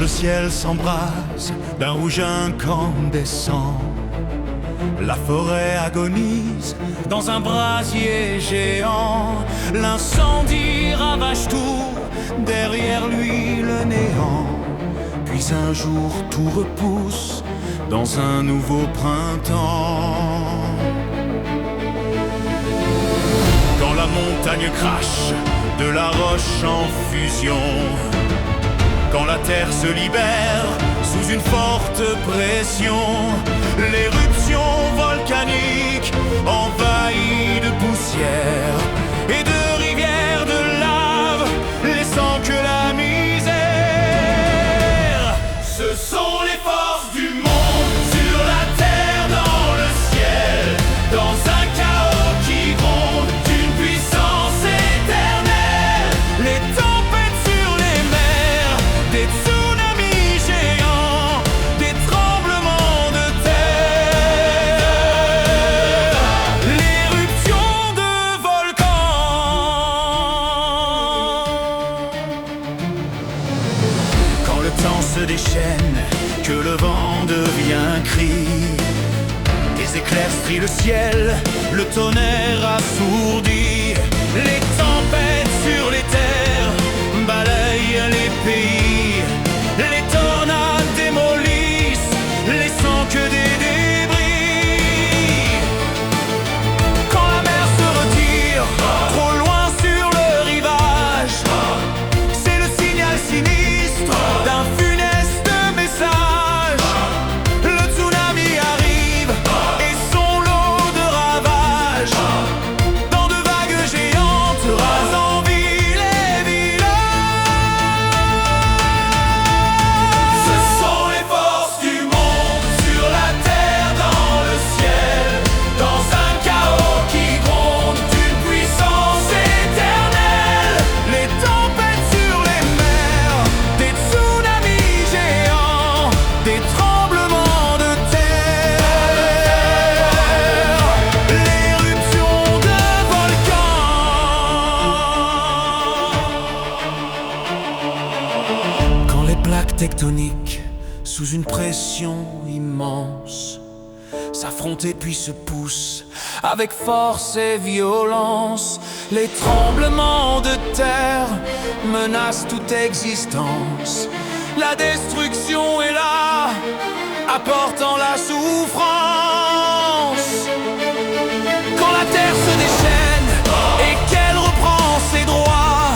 le ciel s'embrase d'un rouge incandescent. La forêt agonise dans un brasier géant. L'incendie ravage tout, derrière lui le néant. Puis un jour tout repousse dans un nouveau printemps. Quand la montagne crache de la roche en fusion, quand la terre se libère sous une forte pression, l'éruption volcanique envahie de poussière et de rivières de lave, laissant que la misère. Ce sont les forces du monde sur la terre, dans le ciel, dans un chaos qui gronde d'une puissance éternelle. Les tempêtes sur les mers, des tsunamis géants, des tremblements de terre, l'éruption de volcans. Quand le temps se déchaîne, que le vent devient cri, des éclairs strient le ciel, le tonnerre assourdit. Les tempêtes sur les terres balayent les pays, les tornades démolissent, laissant que des débris. Quand la mer se retire, trop loin sur le rivage, c'est le signal sinistre d'un funeste message. Le tsunami arrive et son lot de ravages, dans de vagues géantes rasant villes et villages. Ce sont les forces du monde sur la terre, dans le ciel, dans un chaos qui gronde d'une puissance éternelle. Les tempêtes sur les mers, des tsunamis géants, des tremblements de terre, l'éruption de volcans. Quand les plaques tectoniques, sous une pression immense, s'affrontent et puis se poussent avec force et violence, les tremblements de terre menacent toute existence. La destruction est là, apportant la souffrance. Quand la terre se déchaîne et qu'elle reprend ses droits,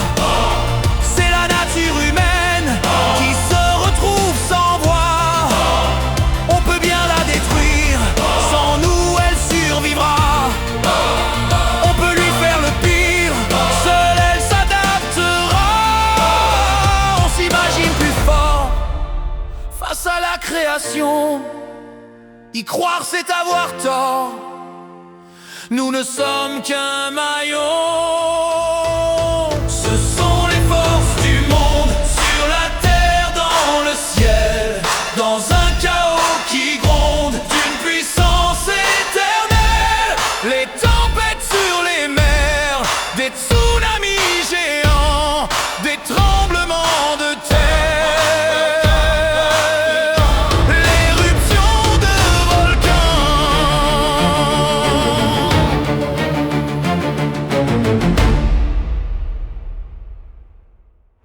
c'est la nature humaine qui se retrouve sans voix. On peut bien la détruire, sans nous elle survivra. On peut lui faire le pire, seule elle s'adaptera. On s'imagine plus fort face à la création. Y croire c'est avoir tort, nous ne sommes qu'un maillon.